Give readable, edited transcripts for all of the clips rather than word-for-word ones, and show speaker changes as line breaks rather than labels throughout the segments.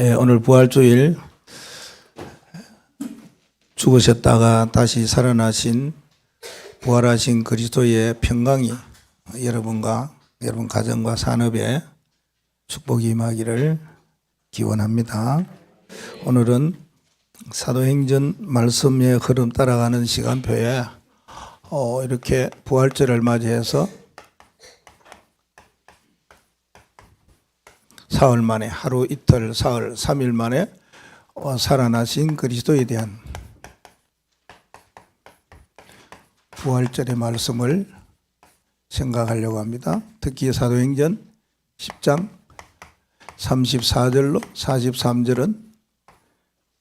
오늘 부활주일 죽으셨다가 다시 살아나신 부활하신 그리스도의 평강이 여러분과 여러분 가정과 산업에 축복이 임하기를 기원합니다. 오늘은 사도행전 말씀의 흐름 따라가는 시간표에 이렇게 부활절을 맞이해서 사흘 만에 하루 이틀 사흘 3일 만에 살아나신 그리스도에 대한 부활절의 말씀을 생각하려고 합니다. 특히 사도행전 10장 34절로 43절은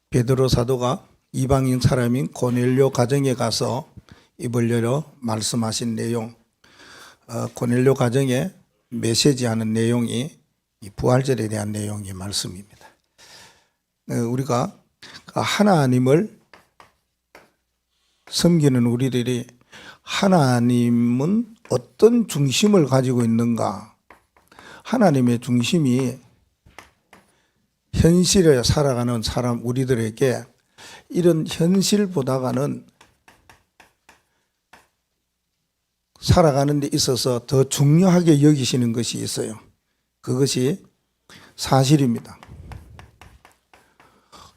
베드로 사도가 이방인 사람인 고넬료 가정에 가서 입을 열어 말씀하신 내용, 고넬료 가정에 메시지하는 내용이 이 부활절에 대한 내용의 말씀입니다. 우리가 하나님을 섬기는 우리들이 하나님은 어떤 중심을 가지고 있는가? 하나님의 중심이 현실에 살아가는 사람 우리들에게 이런 현실보다는 살아가는 데 있어서 더 중요하게 여기시는 것이 있어요. 그것이 사실입니다.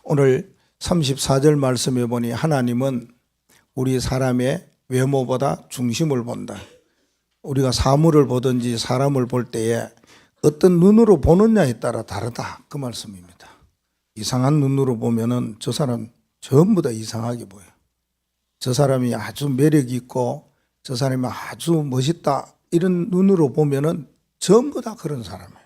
오늘 34절 말씀에 보니 하나님은 우리 사람의 외모보다 중심을 본다. 우리가 사물을 보든지 사람을 볼 때에 어떤 눈으로 보느냐에 따라 다르다. 그 말씀입니다. 이상한 눈으로 보면은 저 사람 전부 다 이상하게 보여요. 저 사람이 아주 매력이 있고 저 사람이 아주 멋있다. 이런 눈으로 보면은 전부 다 그런 사람이에요.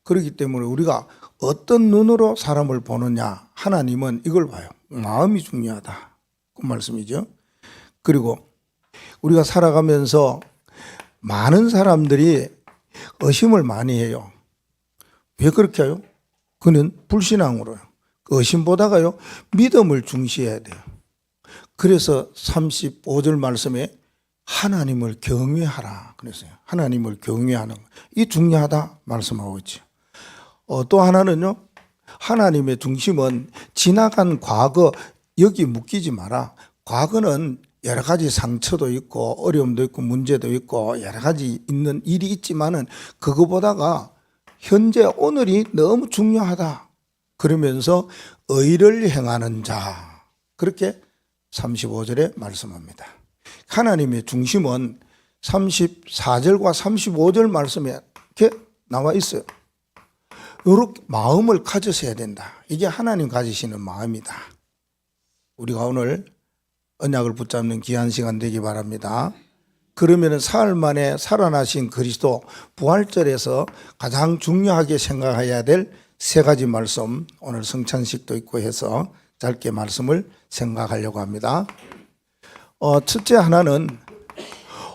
그렇기 때문에 우리가 어떤 눈으로 사람을 보느냐, 하나님은 이걸 봐요. 마음이 중요하다. 그 말씀이죠. 그리고 우리가 살아가면서 많은 사람들이 의심을 많이 해요. 왜 그렇게 해요? 그는 불신앙으로요. 그 의심보다가요, 믿음을 중시해야 돼요. 그래서 35절 말씀에 하나님을 경외하라 그랬어요. 하나님을 경외하는 거. 이 중요하다 말씀하고 있죠. 또 하나는요, 하나님의 중심은 지나간 과거 여기 묶이지 마라. 과거는 여러 가지 상처도 있고 어려움도 있고 문제도 있고 여러 가지 있는 일이 있지만은 그거보다가 현재 오늘이 너무 중요하다. 그러면서 의를 행하는 자. 그렇게 35절에 말씀합니다. 하나님의 중심은 34절과 35절 말씀에 이렇게 나와 있어요. 이렇게 마음을 가져서야 된다. 이게 하나님 가지시는 마음이다. 우리가 오늘 언약을 붙잡는 귀한 시간 되기 바랍니다. 그러면 사흘 만에 살아나신 그리스도 부활절에서 가장 중요하게 생각해야 될 세 가지 말씀, 오늘 성찬식도 있고 해서 짧게 말씀을 생각하려고 합니다. 첫째 하나는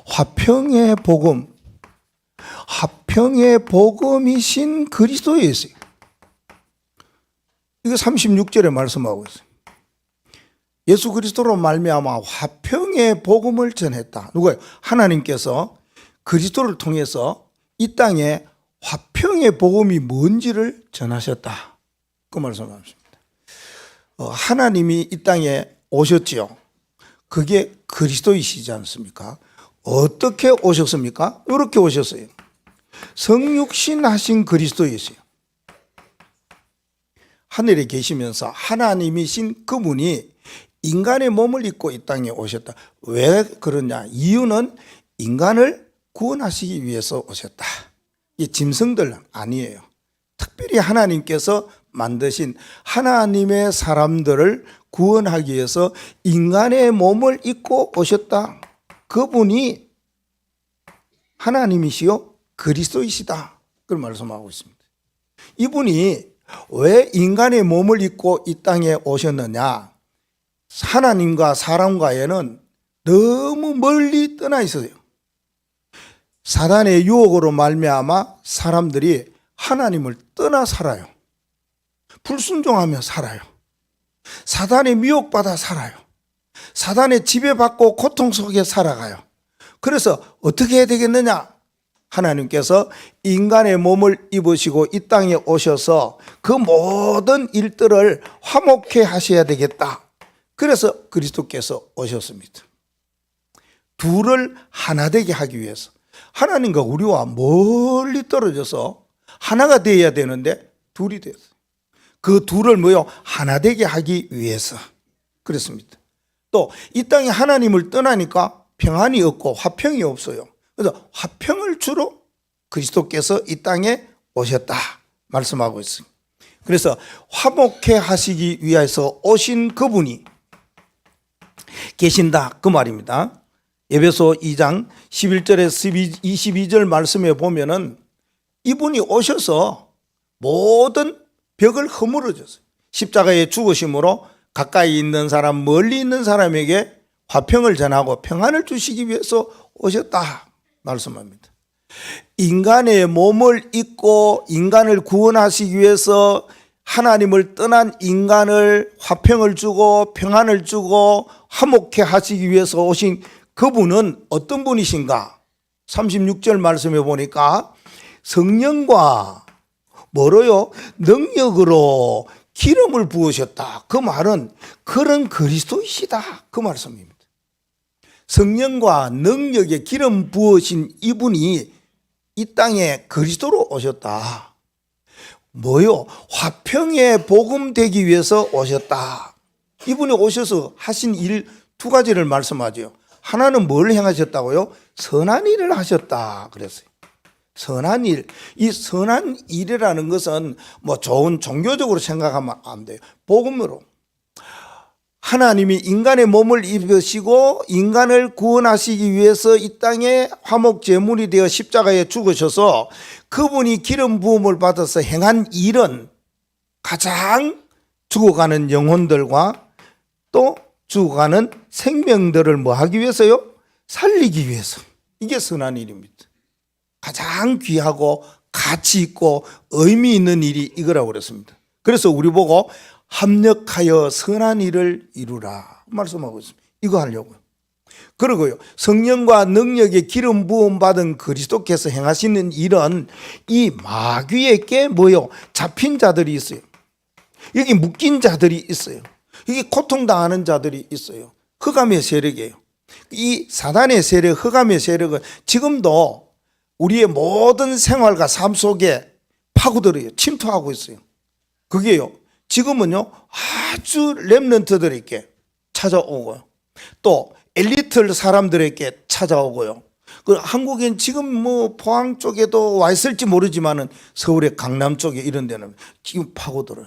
화평의 복음, 화평의 복음이신 그리스도에 있어요. 이거 36절에 말씀하고 있어요. 예수 그리스도로 말미암아 화평의 복음을 전했다. 누구예요? 하나님께서 그리스도를 통해서 이 땅에 화평의 복음이 뭔지를 전하셨다. 그 말씀합니다. 하나님이 이 땅에 오셨지요. 그게 그리스도이시지 않습니까? 어떻게 오셨습니까? 이렇게 오셨어요. 성육신 하신 그리스도이세요. 하늘에 계시면서 하나님이신 그분이 인간의 몸을 입고 이 땅에 오셨다. 왜 그러냐? 이유는 인간을 구원하시기 위해서 오셨다. 이 짐승들 아니에요. 특별히 하나님께서 만드신 하나님의 사람들을 구원하기 위해서 인간의 몸을 입고 오셨다. 그분이 하나님이시요 그리스도이시다. 그런 말씀하고 있습니다. 이분이 왜 인간의 몸을 입고 이 땅에 오셨느냐? 하나님과 사람과에는 너무 멀리 떠나 있어요. 사단의 유혹으로 말미암아 사람들이 하나님을 떠나 살아요. 불순종하며 살아요. 사단의 미혹받아 살아요. 사단의 지배받고 고통 속에 살아가요. 그래서 어떻게 해야 되겠느냐? 하나님께서 인간의 몸을 입으시고 이 땅에 오셔서 그 모든 일들을 화목해 하셔야 되겠다. 그래서 그리스도께서 오셨습니다. 둘을 하나 되게 하기 위해서. 하나님과 우리와 멀리 떨어져서 하나가 되어야 되는데 둘이 됐어요. 그 둘을 모여 하나 되게 하기 위해서 그렇습니다. 또 이 땅에 하나님을 떠나니까 평안이 없고 화평이 없어요. 그래서 화평을 주러 그리스도께서 이 땅에 오셨다 말씀하고 있습니다. 그래서 화목해 하시기 위해서 오신 그분이 계신다 그 말입니다. 에베소 2장 11절에서 22절 말씀에 보면은 이분이 오셔서 모든 벽을 허물어 줬어요. 십자가에 죽으심으로 가까이 있는 사람 멀리 있는 사람에게 화평을 전하고 평안을 주시기 위해서 오셨다 말씀합니다. 인간의 몸을 입고 인간을 구원하시기 위해서 하나님을 떠난 인간을 화평을 주고 평안을 주고 화목해 하시기 위해서 오신 그분은 어떤 분이신가? 36절 말씀해 보니까 성령과 뭐로요? 능력으로 기름을 부으셨다. 그 말은 그런 그리스도이시다. 그 말씀입니다. 성령과 능력에 기름 부으신 이분이 이 땅에 그리스도로 오셨다. 뭐요? 화평의 복음 되기 위해서 오셨다. 이분이 오셔서 하신 일 두 가지를 말씀하죠. 하나는 뭘 행하셨다고요? 선한 일을 하셨다 그랬어요. 선한 일. 이 선한 일이라는 것은 뭐 좋은 종교적으로 생각하면 안 돼요. 복음으로. 하나님이 인간의 몸을 입으시고 인간을 구원하시기 위해서 이 땅에 화목 제물이 되어 십자가에 죽으셔서 그분이 기름 부음을 받아서 행한 일은 가장 죽어가는 영혼들과 또 죽어가는 생명들을 뭐 하기 위해서요? 살리기 위해서. 이게 선한 일입니다. 가장 귀하고 가치 있고 의미 있는 일이 이거라고 그랬습니다. 그래서 우리 보고 합력하여 선한 일을 이루라 말씀하고 있습니다. 이거 하려고요. 그리고요, 성령과 능력의 기름 부음 받은 그리스도께서 행하시는 일은 이 마귀에게 뭐요? 잡힌 자들이 있어요. 여기 묶인 자들이 있어요. 여기 고통당하는 자들이 있어요. 흑암의 세력이에요. 이 사단의 세력, 흑암의 세력은 지금도 우리의 모든 생활과 삶 속에 파고들어요. 침투하고 있어요. 그게요, 지금은요 아주 렘넌트들에게 찾아오고요, 또 엘리트 사람들에게 찾아오고요. 그 한국엔 지금 뭐 포항 쪽에도 와 있을지 모르지만은 서울의 강남 쪽에 이런 데는 지금 파고들어요.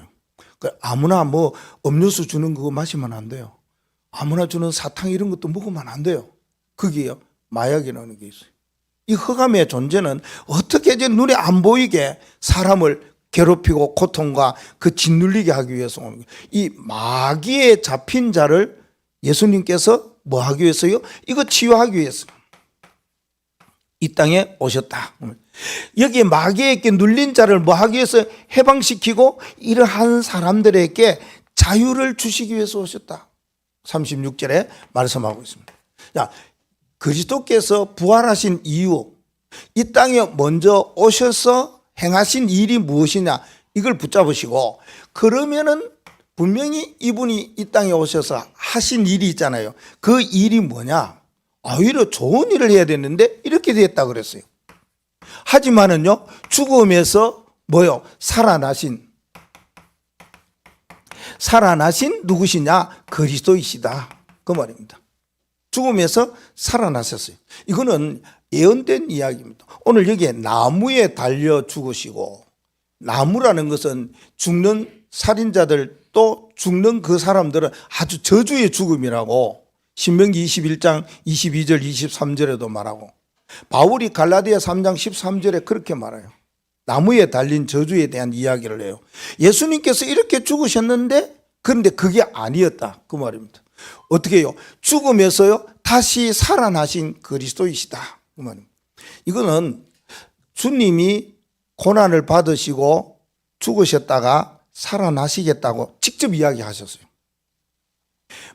아무나 뭐 음료수 주는 거 마시면 안 돼요. 아무나 주는 사탕 이런 것도 먹으면 안 돼요. 그게요, 마약이라는 게 있어요. 이 흑암의 존재는 어떻게 이제 눈에 안 보이게 사람을 괴롭히고 고통과 그 짓눌리게 하기 위해서 오는 거예요. 이 마귀에 잡힌 자를 예수님께서 뭐 하기 위해서요? 이거 치유하기 위해서 이 땅에 오셨다. 여기에 마귀에게 눌린 자를 뭐 하기 위해서? 해방시키고 이러한 사람들에게 자유를 주시기 위해서 오셨다. 36절에 말씀하고 있습니다. 자, 그리스도께서 부활하신 이유, 이 땅에 먼저 오셔서 행하신 일이 무엇이냐, 이걸 붙잡으시고, 그러면은 분명히 이분이 이 땅에 오셔서 하신 일이 있잖아요. 그 일이 뭐냐? 오히려 좋은 일을 해야 되는데 이렇게 됐다 그랬어요. 하지만은요, 죽음에서 뭐요? 살아나신 누구시냐? 그리스도이시다. 그 말입니다. 죽음에서 살아나셨어요. 이거는 예언된 이야기입니다. 오늘 여기에 나무에 달려 죽으시고, 나무라는 것은 죽는 살인자들 또 죽는 그 사람들은 아주 저주의 죽음이라고 신명기 21장 22절 23절에도 말하고, 바울이 갈라디아 3장 13절에 그렇게 말해요. 나무에 달린 저주에 대한 이야기를 해요. 예수님께서 이렇게 죽으셨는데 그런데 그게 아니었다 그 말입니다. 어떻게 해요? 죽음에서요 다시 살아나신 그리스도이시다 그 말입니다. 이거는 주님이 고난을 받으시고 죽으셨다가 살아나시겠다고 직접 이야기하셨어요.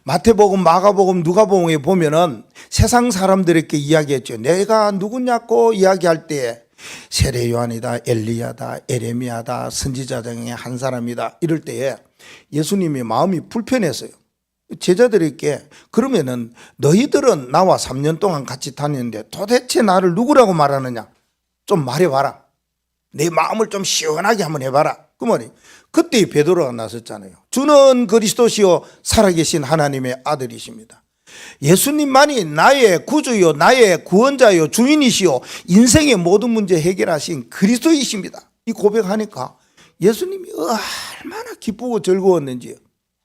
마태복음, 마가복음, 누가복음에 보면은 세상 사람들에게 이야기했죠. 내가 누구냐고 이야기할 때 세례 요한이다, 엘리야다, 에레미야다, 선지자 중에 한 사람이다 이럴 때에 예수님이 마음이 불편했어요. 제자들에게 그러면은 너희들은 나와 3년 동안 같이 다녔는데 도대체 나를 누구라고 말하느냐? 좀 말해봐라. 내 마음을 좀 시원하게 한번 해봐라. 그 말이. 그때 베드로가 나섰잖아요. 주는 그리스도시요 살아계신 하나님의 아들이십니다. 예수님만이 나의 구주요 나의 구원자요 주인이시요 인생의 모든 문제 해결하신 그리스도이십니다. 이 고백하니까 예수님이 얼마나 기쁘고 즐거웠는지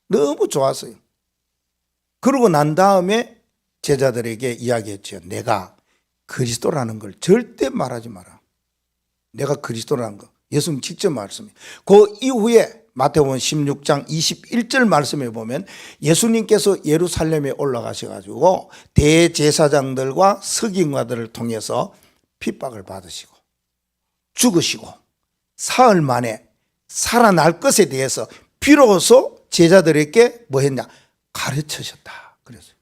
너무 좋았어요. 그러고 난 다음에 제자들에게 이야기했죠. 내가 그리스도라는 걸 절대 말하지 마라. 내가 그리스도라는 거. 예수님 직접 말씀해. 그 이후에 마태복음 16장 21절 말씀에 보면 예수님께서 예루살렘에 올라가셔가지고 대제사장들과 서기관들을 통해서 핍박을 받으시고 죽으시고 사흘 만에 살아날 것에 대해서 비로소 제자들에게 뭐 했냐? 가르치셨다. 그래서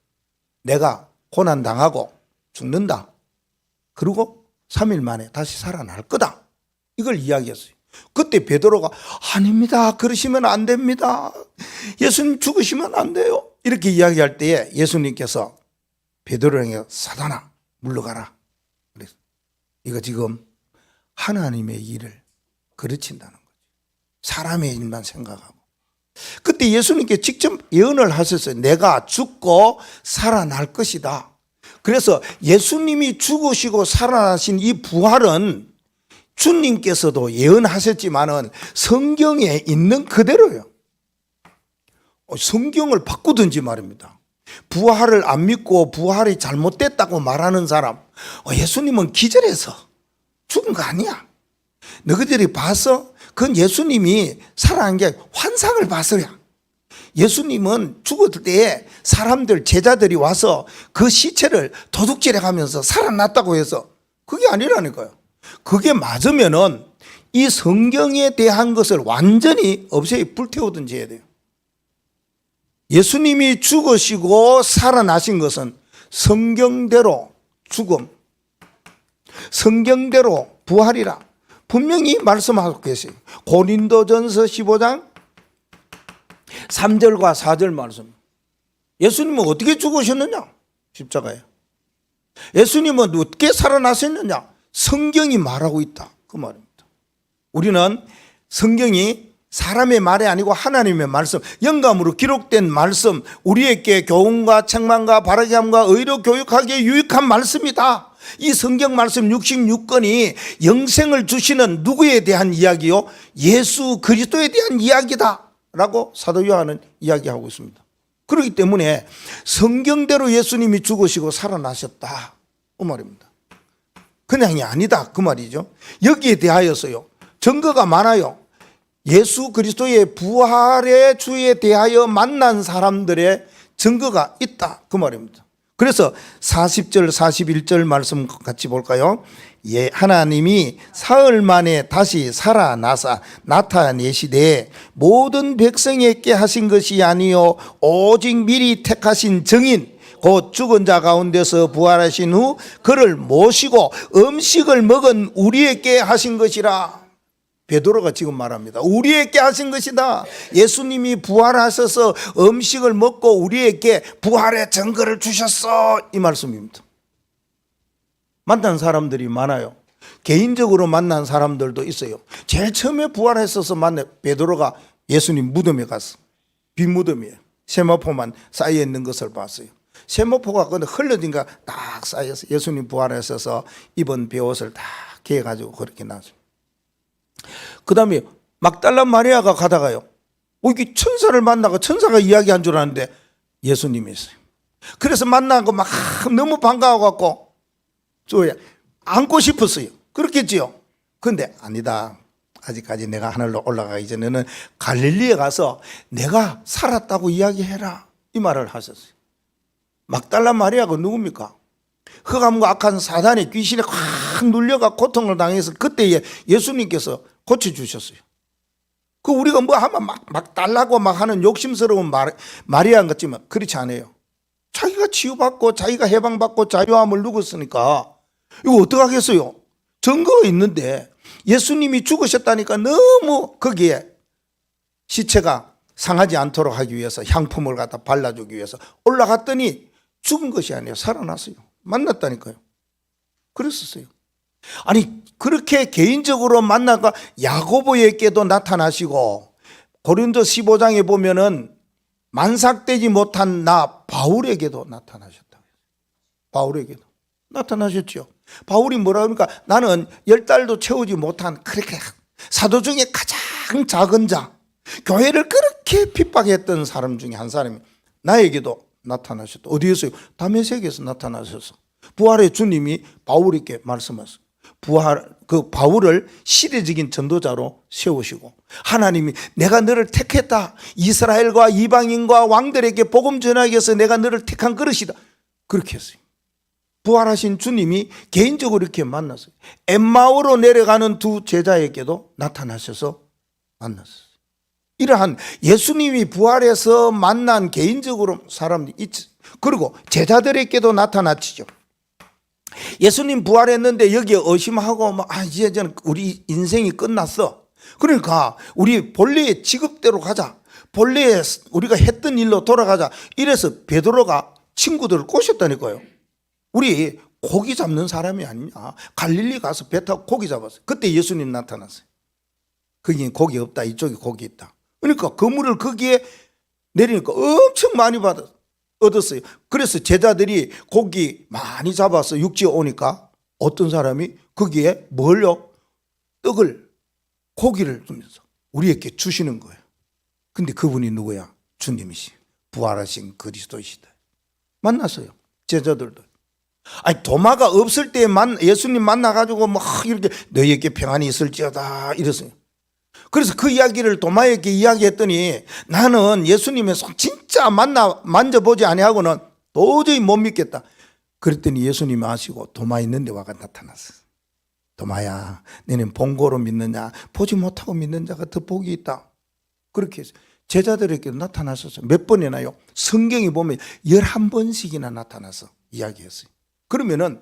내가 고난당하고 죽는다. 그리고 3일 만에 다시 살아날 거다. 이걸 이야기했어요. 그때 베드로가 아닙니다. 그러시면 안 됩니다. 예수님 죽으시면 안 돼요. 이렇게 이야기할 때에 예수님께서 베드로에게 사단아 물러가라. 그래서 이거 지금 하나님의 일을 가르친다는 거죠. 사람의 일만 생각하고. 그때 예수님께 직접 예언을 하셨어요. 내가 죽고 살아날 것이다. 그래서 예수님이 죽으시고 살아나신 이 부활은 주님께서도 예언하셨지만은 성경에 있는 그대로예요. 성경을 바꾸든지 말입니다. 부활을 안 믿고 부활이 잘못됐다고 말하는 사람, 예수님은 기절해서 죽은 거 아니야. 너희들이 봐서 그건 예수님이 살아난 게 환상을 봐서야. 예수님은 죽을 때 사람들 제자들이 와서 그 시체를 도둑질해 가면서 살아났다고 해서 그게 아니라니까요. 그게 맞으면은 이 성경에 대한 것을 완전히 없애 불태우든지 해야 돼요. 예수님이 죽으시고 살아나신 것은 성경대로 죽음, 성경대로 부활이라 분명히 말씀하고 계세요. 고린도전서 15장 3절과 4절 말씀. 예수님은 어떻게 죽으셨느냐? 십자가에. 예수님은 어떻게 살아나셨느냐? 성경이 말하고 있다. 그 말입니다. 우리는 성경이 사람의 말이 아니고 하나님의 말씀, 영감으로 기록된 말씀, 우리에게 교훈과 책망과 바르게 함과 의로 교육하기에 유익한 말씀이다. 이 성경 말씀 66권이 영생을 주시는 누구에 대한 이야기요? 예수 그리스도에 대한 이야기다 라고 사도 요한은 이야기하고 있습니다. 그렇기 때문에 성경대로 예수님이 죽으시고 살아나셨다 그 말입니다. 그냥이 아니다 그 말이죠. 여기에 대하여서요 증거가 많아요. 예수 그리스도의 부활의 주에 대하여 만난 사람들의 증거가 있다 그 말입니다. 그래서 40절 41절 말씀 같이 볼까요? 예, 하나님이 사흘 만에 다시 살아나사 나타내시되 모든 백성에게 하신 것이 아니요 오직 미리 택하신 정인 곧 죽은 자 가운데서 부활하신 후 그를 모시고 음식을 먹은 우리에게 하신 것이라. 베드로가 지금 말합니다. 우리에게 하신 것이다. 예수님이 부활하셔서 음식을 먹고 우리에게 부활의 증거를 주셨어 이 말씀입니다. 만난 사람들이 많아요. 개인적으로 만난 사람들도 있어요. 제일 처음에 부활했어서 만난 베드로가 예수님 무덤에 갔어. 빈무덤이에요. 세마포만 쌓여 있는 것을 봤어요. 세마포가 근데 흘러진가 딱 쌓여서 예수님 부활하셔서 입은 베옷을 딱 개가지고 그렇게 놨어요. 그 다음에 막달라 마리아가 가다가요. 이게 천사를 만나고 천사가 이야기한 줄 아는데 예수님이 있어요. 그래서 만나고 막 너무 반가워갖고 안고 싶었어요. 그렇겠지요. 그런데 아니다. 아직까지 내가 하늘로 올라가기 전에는 갈릴리에 가서 내가 살았다고 이야기해라 이 말을 하셨어요. 막달라 마리아가 누굽니까? 흑암과 악한 사단의 귀신에 확 눌려가 고통을 당해서 그때 예수님께서 고쳐주셨어요. 그 우리가 뭐 하면 막 달라고 막 하는 욕심스러운 마리아 같지만 그렇지 않아요. 자기가 치유받고 자기가 해방받고 자유함을 누렸으니까 이거 어떡하겠어요? 증거가 있는데 예수님이 죽으셨다니까 너무 거기에 시체가 상하지 않도록 하기 위해서 향품을 갖다 발라주기 위해서 올라갔더니 죽은 것이 아니에요. 살아났어요. 만났다니까요. 그랬었어요. 아니 그렇게 개인적으로 만나가 야고보에게도 나타나시고 고린도 15장에 보면은 만삭되지 못한 나 바울에게도 나타나셨다. 바울에게도 나타나셨죠. 바울이 뭐라 그러니까 나는 10달도 채우지 못한 그렇게 사도 중에 가장 작은 자, 교회를 그렇게 핍박했던 사람 중에 한 사람이 나에게도 나타나셨다. 어디에서요? 다메섹에서 나타나셔서 부활의 주님이 바울에게 말씀하셨어요. 그 바울을 시대적인 전도자로 세우시고 하나님이 내가 너를 택했다. 이스라엘과 이방인과 왕들에게 복음 전하기 위해서 내가 너를 택한 그릇이다. 그렇게 했어요. 부활하신 주님이 개인적으로 이렇게 만났어요. 엠마오로 내려가는 두 제자에게도 나타나셔서 만났어요. 이러한 예수님이 부활해서 만난 개인적으로 사람들이 있죠. 그리고 제자들에게도 나타나시죠. 예수님 부활했는데 여기에 의심하고 이제 저는 우리 인생이 끝났어. 그러니까 우리 본래의 직업대로 가자. 본래에 우리가 했던 일로 돌아가자. 이래서 베드로가 친구들을 꼬셨다니까요. 우리 고기 잡는 사람이 아니냐. 갈릴리 가서 배 타고 고기 잡았어요. 그때 예수님 나타났어요. 거기 고기 없다. 이쪽에 고기 있다. 그러니까 그물을 거기에 내리니까 엄청 많이 얻었어요. 그래서 제자들이 고기 많이 잡아서 육지에 오니까 어떤 사람이 거기에 뭘요? 떡을 고기를 주면서 우리에게 주시는 거예요. 근데 그분이 누구야? 주님이시. 부활하신 그리스도이시다. 만났어요. 제자들도. 아니 도마가 없을 때 예수님 만나가지고 막 이렇게 너희에게 평안이 있을지어다 이랬어요. 그래서 그 이야기를 도마에게 이야기했더니 나는 예수님의 손 진짜 만져보지 아니하고는 도저히 못 믿겠다. 그랬더니 예수님이 아시고 도마 있는 데 와가 나타났어. 도마야 너는 본고로 믿느냐 보지 못하고 믿는 자가 더 복이 있다. 그렇게 해서 제자들에게도 나타나셨어요. 몇 번이나요? 성경에 보면 11번씩이나 나타나서 이야기했어요. 그러면은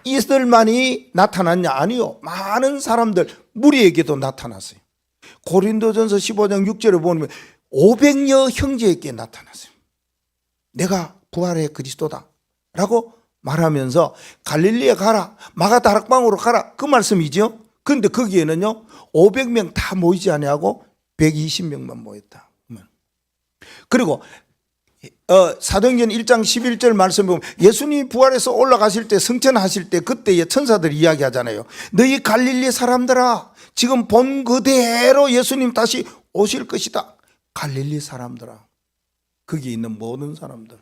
이들만이 나타났냐? 아니요. 많은 사람들 무리에게도 나타났어요. 고린도전서 15장 6절에 보면 500여 형제에게 나타났어요. 내가 부활의 그리스도다 라고 말하면서 갈릴리에 가라, 마가다락방으로 가라, 그 말씀이죠. 그런데 거기에는요 500명 다 모이지 아니하고 120명만 모였다. 그리고 사도행전 1장 11절 말씀에 보면 예수님이 부활해서 올라가실 때 승천하실 때 그때의 천사들이 이야기하잖아요. 너희 갈릴리 사람들아 지금 본 그대로 예수님 다시 오실 것이다. 갈릴리 사람들아, 거기 있는 모든 사람들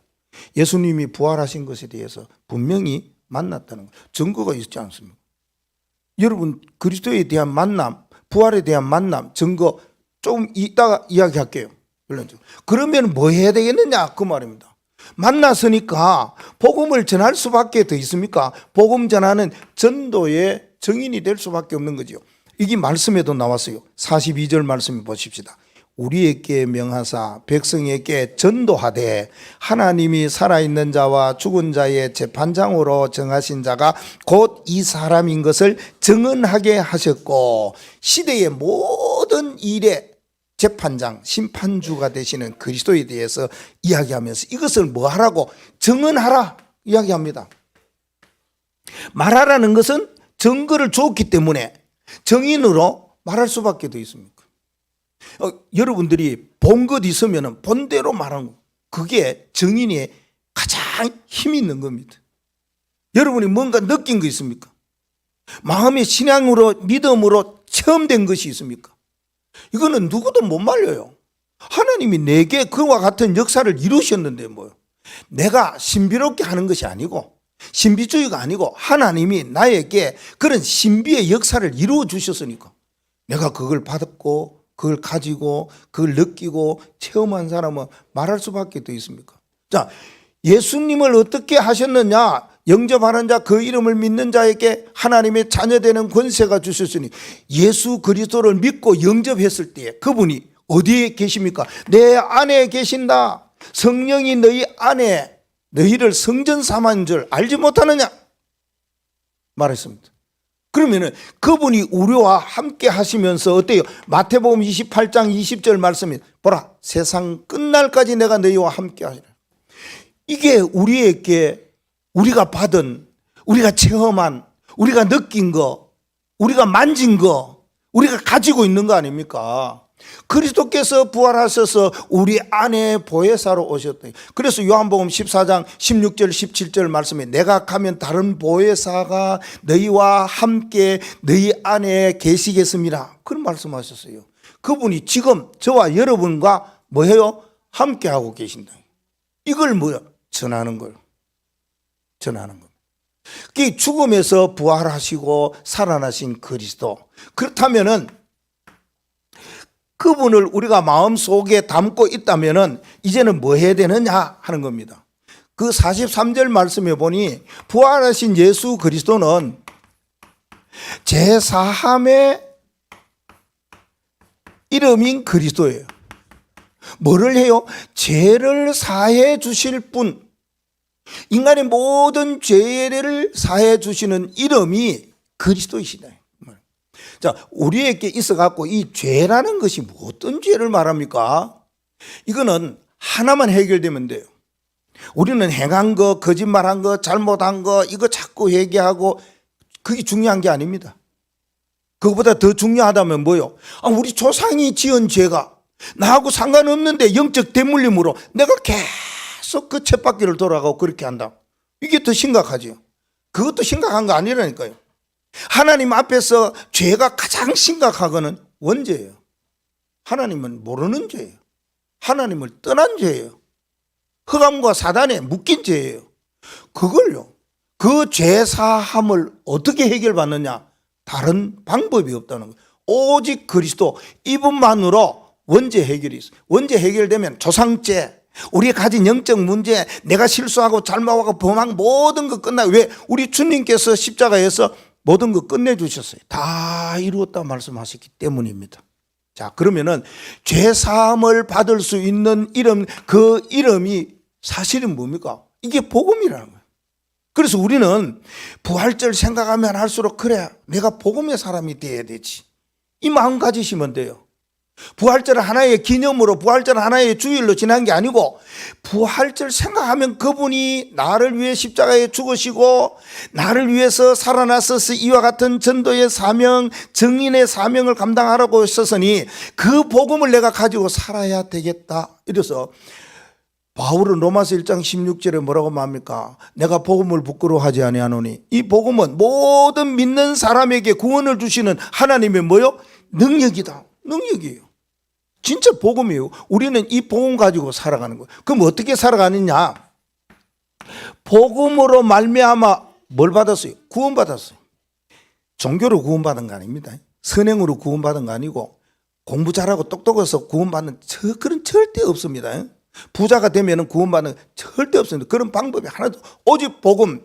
예수님이 부활하신 것에 대해서 분명히 만났다는 거예요. 증거가 있지 않습니까? 여러분 그리스도에 대한 만남, 부활에 대한 만남 증거 조금 이따가 이야기할게요. 그러면 뭐 해야 되겠느냐 그 말입니다. 만났으니까 복음을 전할 수밖에 더 있습니까? 복음 전하는 전도의 증인이 될 수밖에 없는 거죠. 이게 말씀에도 나왔어요. 42절 말씀 보십시다. 우리에게 명하사 백성에게 전도하되 하나님이 살아있는 자와 죽은 자의 재판장으로 정하신 자가 곧 이 사람인 것을 증언하게 하셨고 시대의 모든 일에 재판장, 심판주가 되시는 그리스도에 대해서 이야기하면서 이것을 뭐 하라고? 증언하라 이야기합니다. 말하라는 것은 증거를 줬기 때문에 증인으로 말할 수밖에 더 있습니까? 여러분들이 본 것 있으면 본대로 말하는 거, 그게 증인의 가장 힘 있는 겁니다. 여러분이 뭔가 느낀 거 있습니까? 마음의 신앙으로 믿음으로 체험된 것이 있습니까? 이거는 누구도 못 말려요. 하나님이 내게 그와 같은 역사를 이루셨는데 뭐요? 내가 신비롭게 하는 것이 아니고 신비주의가 아니고 하나님이 나에게 그런 신비의 역사를 이루어 주셨으니까 내가 그걸 받았고 그걸 가지고 그걸 느끼고 체험한 사람은 말할 수밖에 더 있습니까? 자, 예수님을 어떻게 하셨느냐? 영접하는 자 그 이름을 믿는 자에게 하나님의 자녀되는 권세가 주셨으니 예수 그리스도를 믿고 영접했을 때 그분이 어디에 계십니까? 내 안에 계신다. 성령이 너희 안에 너희를 성전 삼은 줄 알지 못하느냐? 말했습니다. 그러면은 그분이 우리와 함께 하시면서 어때요? 마태복음 28장 20절 말씀이 보라 세상 끝날까지 내가 너희와 함께 하리라. 이게 우리에게 우리가 받은, 우리가 체험한, 우리가 느낀 거, 우리가 만진 거, 우리가 가지고 있는 거 아닙니까? 그리스도께서 부활하셔서 우리 안에 보혜사로 오셨다. 그래서 요한복음 14장 16절 17절 말씀에 내가 가면 다른 보혜사가 너희와 함께 너희 안에 계시겠습니다. 그런 말씀하셨어요. 그분이 지금 저와 여러분과 뭐해요? 함께하고 계신다. 이걸 뭐야? 전하는 거예요. 전하는 겁니다. 그 죽음에서 부활하시고 살아나신 그리스도. 그렇다면은 그분을 우리가 마음속에 담고 있다면은 이제는 뭐 해야 되느냐 하는 겁니다. 그 43절 말씀에 보니 부활하신 예수 그리스도는 제사함의 이름인 그리스도예요. 뭐를 해요? 죄를 사해 주실 분. 인간의 모든 죄를 사해 주시는 이름이 그리스도이시다. 자, 우리에게 있어갖고 이 죄라는 것이 어떤 죄를 말합니까? 이거는 하나만 해결되면 돼요. 우리는 행한 거, 거짓말한 거, 잘못한 거, 이거 자꾸 회개하고 그게 중요한 게 아닙니다. 그것보다 더 중요하다면 뭐요? 우리 조상이 지은 죄가 나하고 상관없는데 영적 대물림으로 내가 계속 그 쳇바퀴를 돌아가고 그렇게 한다. 이게 더 심각하죠. 그것도 심각한 거 아니라니까요. 하나님 앞에서 죄가 가장 심각하거는 원죄예요. 하나님은 모르는 죄예요. 하나님을 떠난 죄예요. 흑암과 사단에 묶인 죄예요. 그걸요, 그 죄사함을 어떻게 해결받느냐? 다른 방법이 없다는 거예요. 오직 그리스도 이분만으로 원죄 해결이 있어요. 원죄 해결되면 조상죄, 우리가 가진 영적 문제, 내가 실수하고 잘못하고 범한 모든 거 끝나요. 왜? 우리 주님께서 십자가에서 모든 거 끝내주셨어요. 다 이루었다 말씀하셨기 때문입니다. 자, 그러면은 죄사함을 받을 수 있는 이름, 그 이름이 사실은 뭡니까? 이게 복음이라는 거예요. 그래서 우리는 부활절 생각하면 할수록 그래, 내가 복음의 사람이 돼야 되지, 이 마음 가지시면 돼요. 부활절 하나의 기념으로, 부활절 하나의 주일로 지난 게 아니고, 부활절 생각하면 그분이 나를 위해 십자가에 죽으시고 나를 위해서 살아나셔서 이와 같은 전도의 사명, 증인의 사명을 감당하라고 했었으니 그 복음을 내가 가지고 살아야 되겠다. 이래서 바울은 로마서 1장 16절에 뭐라고 말합니까? 내가 복음을 부끄러워하지 아니하노니. 이 복음은 모든 믿는 사람에게 구원을 주시는 하나님의 뭐요? 능력이다. 능력이에요. 진짜 복음이에요. 우리는 이 복음 가지고 살아가는 거예요. 그럼 어떻게 살아가느냐? 복음으로 말미암아 뭘 받았어요? 구원받았어요. 종교로 구원받은 거 아닙니다. 선행으로 구원받은 거 아니고 공부 잘하고 똑똑해서 구원받는 그런 절대 없습니다. 부자가 되면 구원받는 절대 없습니다. 그런 방법이 하나도. 오직 복음,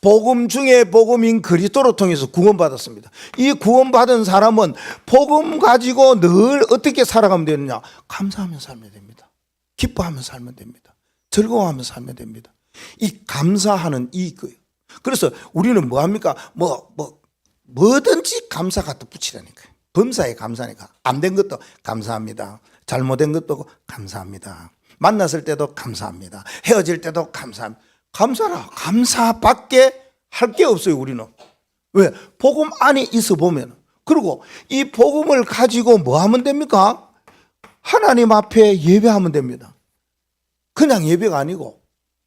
복음 중에 복음인 그리스도로 통해서 구원받았습니다. 이 구원받은 사람은 복음 가지고 늘 어떻게 살아가면 되느냐? 감사하며 살면 됩니다. 기뻐하며 살면 됩니다. 즐거워하며 살면 됩니다. 이 감사하는 이거예요. 그래서 우리는 뭐 합니까? 뭐든지 감사 갖다 붙이라니까요. 범사에 감사니까. 안 된 것도 감사합니다. 잘못된 것도 감사합니다. 만났을 때도 감사합니다. 헤어질 때도 감사합니다. 감사라. 감사밖에 할 게 없어요, 우리는. 왜? 복음 안에 있어 보면. 그리고 이 복음을 가지고 뭐 하면 됩니까? 하나님 앞에 예배하면 됩니다. 그냥 예배가 아니고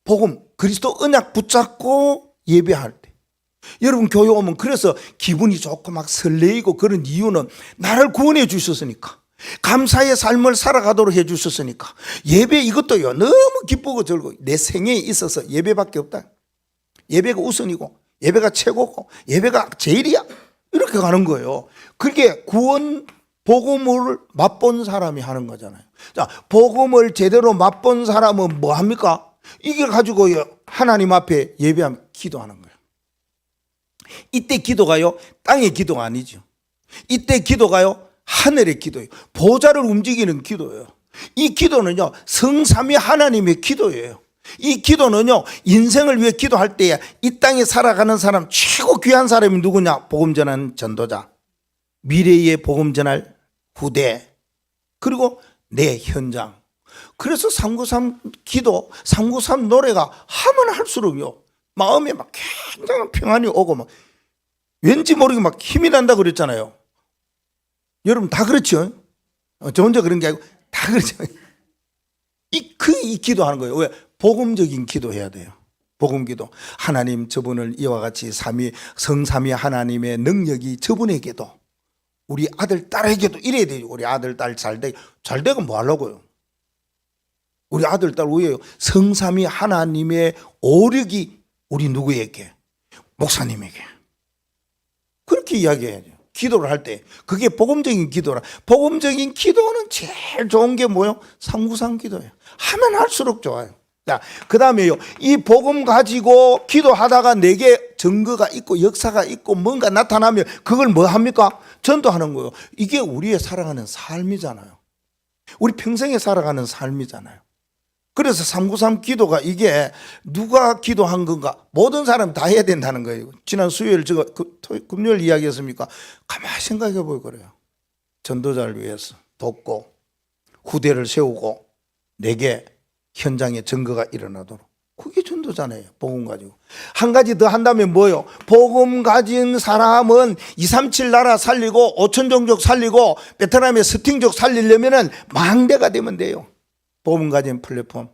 복음, 그리스도 언약 붙잡고 예배할 때. 여러분 교회 오면 그래서 기분이 좋고 막 설레이고 그런 이유는 나를 구원해 주셨으니까. 감사의 삶을 살아가도록 해 주셨으니까. 예배 이것도요, 너무 기쁘고 즐거워. 내 생애에 있어서 예배밖에 없다. 예배가 우선이고 예배가 최고고 예배가 제일이야, 이렇게 가는 거예요. 그게 구원 복음을 맛본 사람이 하는 거잖아요. 자, 복음을 제대로 맛본 사람은 뭐 합니까? 이게 가지고 하나님 앞에 예배하면 기도하는 거예요. 이때 기도가요, 땅의 기도가 아니죠. 이때 기도가요, 하늘의 기도예요. 보좌를 움직이는 기도예요. 이 기도는요, 성삼위 하나님의 기도예요. 이 기도는요, 인생을 위해 기도할 때에 이 땅에 살아가는 사람 최고 귀한 사람이 누구냐? 복음 전하는 전도자, 미래에 복음 전할 후대, 그리고 내 현장. 그래서 393 기도, 393 노래가 하면 할수록요, 마음에 막 굉장한 평안이 오고 막 왠지 모르게 막 힘이 난다 그랬잖아요. 여러분 다 그렇죠? 저 혼자 그런 게 아니고 다 그렇죠. 이 기도하는 거예요. 왜? 복음적인 기도해야 돼요. 복음 기도. 하나님, 저분을 이와 같이 성삼위 하나님의 능력이 저분에게도, 우리 아들 딸에게도 이래야 돼요. 우리 아들 딸 잘 되고 뭐 하려고요? 우리 아들 딸 왜요? 성삼위 하나님의 오력이 우리 누구에게? 목사님에게. 그렇게 이야기해야죠. 기도를 할 때. 그게 복음적인 기도라. 복음적인 기도는 제일 좋은 게 뭐예요? 393 기도예요. 하면 할수록 좋아요. 자, 그 다음에요, 이 복음 가지고 기도하다가 내게 증거가 있고 역사가 있고 뭔가 나타나면 그걸 뭐 합니까? 전도하는 거예요. 이게 우리의 살아가는 삶이잖아요. 우리 평생에 살아가는 삶이잖아요. 그래서 393 기도가 이게 누가 기도한 건가? 모든 사람 다 해야 된다는 거예요. 지난 수요일 제가 금요일 이야기했습니까? 가만히 생각해 보고 그래요. 전도자를 위해서 돕고 후대를 세우고 내게 현장에 증거가 일어나도록. 그게 전도잖아요. 복음 가지고. 한 가지 더 한다면 뭐예요? 복음 가진 사람은 237 나라 살리고 5천 종족 살리고 베트남의 스팅족 살리려면 망대가 되면 돼요. 복음 가진 플랫폼.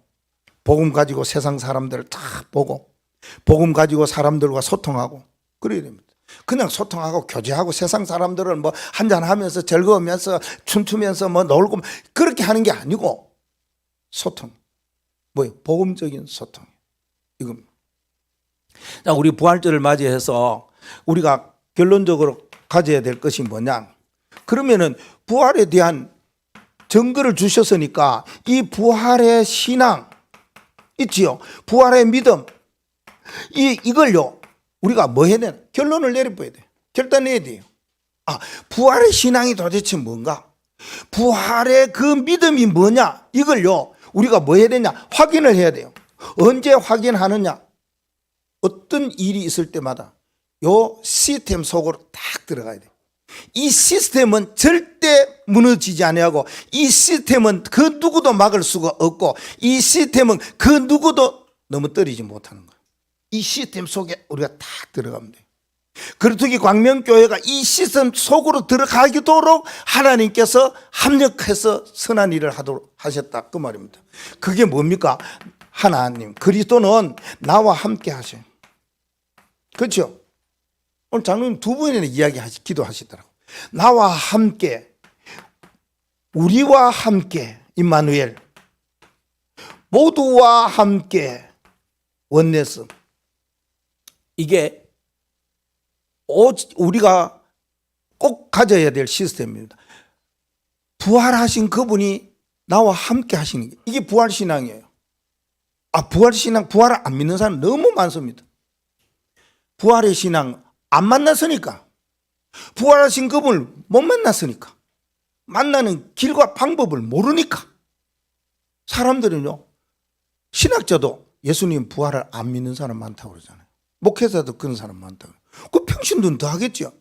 복음 가지고 세상 사람들을 다 보고 복음 가지고 사람들과 소통하고 그래야 됩니다. 그냥 소통하고 교제하고 세상 사람들은 뭐 한잔하면서 즐거우면서 춤추면서 뭐 놀고 그렇게 하는 게 아니고 소통. 뭐예요? 복음적인 소통. 이겁니다. 자, 우리 부활절을 맞이해서 우리가 결론적으로 가져야 될 것이 뭐냐? 그러면은 부활에 대한 증거를 주셨으니까 이 부활의 신앙 있지요. 부활의 믿음. 이걸요, 우리가 뭐 해야 되나? 결론을 내려봐야 돼. 결단해야 돼요. 부활의 신앙이 도대체 뭔가? 부활의 그 믿음이 뭐냐? 이걸요, 우리가 뭐 해야 되냐? 확인을 해야 돼요. 언제 확인하느냐? 어떤 일이 있을 때마다 요 시스템 속으로 딱 들어가야 돼요. 이 시스템은 절대 무너지지 아니하고 이 시스템은 그 누구도 막을 수가 없고 이 시스템은 그 누구도 넘어뜨리지 못하는 거예요. 이 시스템 속에 우리가 딱 들어가면 돼요. 그렇듯이 광명교회가 이 시스템 속으로 들어가도록 하나님께서 합력해서 선한 일을 하도록 하셨다 그 말입니다. 그게 뭡니까? 하나님 그리스도는 나와 함께 하셔요. 그렇죠? 오늘 장로님 두 번이나 기도하시더라고. 나와 함께, 우리와 함께, 임마누엘, 모두와 함께, 원네스. 이게 우리가 꼭 가져야 될 시스템입니다. 부활하신 그분이 나와 함께 하시는 게 이게 부활신앙이에요. 부활신앙, 부활을 안 믿는 사람 너무 많습니다. 부활의 신앙 안 만났으니까, 부활하신 그분을 못 만났으니까, 만나는 길과 방법을 모르니까 사람들은요, 신학자도 예수님 부활을 안 믿는 사람 많다고 그러잖아요. 목회자도 그런 사람 많다고. 그 평신도는 더 하겠죠.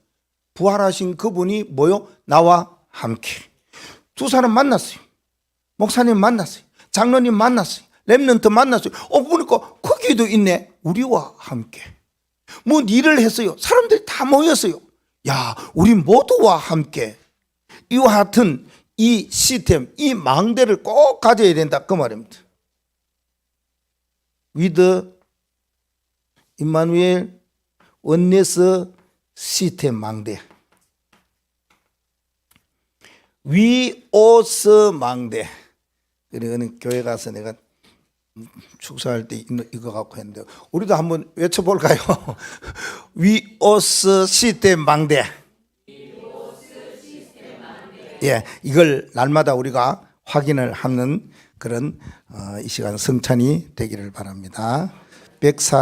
부활하신 그분이 뭐요? 나와 함께. 두 사람 만났어요. 목사님 만났어요. 장로님 만났어요. 렘넌트 만났어요. 보니까 거기도 있네. 우리와 함께. 뭐 일을 했어요. 사람들이 다 모였어요. 야, 우리 모두와 함께 이와 같은 이 시스템, 이 망대를 꼭 가져야 된다 그 말입니다. with 임마누엘 원네스 시스템 망대, 위오스 망대. 그러니까 교회 가서 내가 축사할 때 이거 갖고 했는데 우리도 한번 외쳐볼까요? 위오스 시스템 망대. 예, 이걸 날마다 우리가 확인을 하는 그런 이 시간 성찬이 되기를 바랍니다.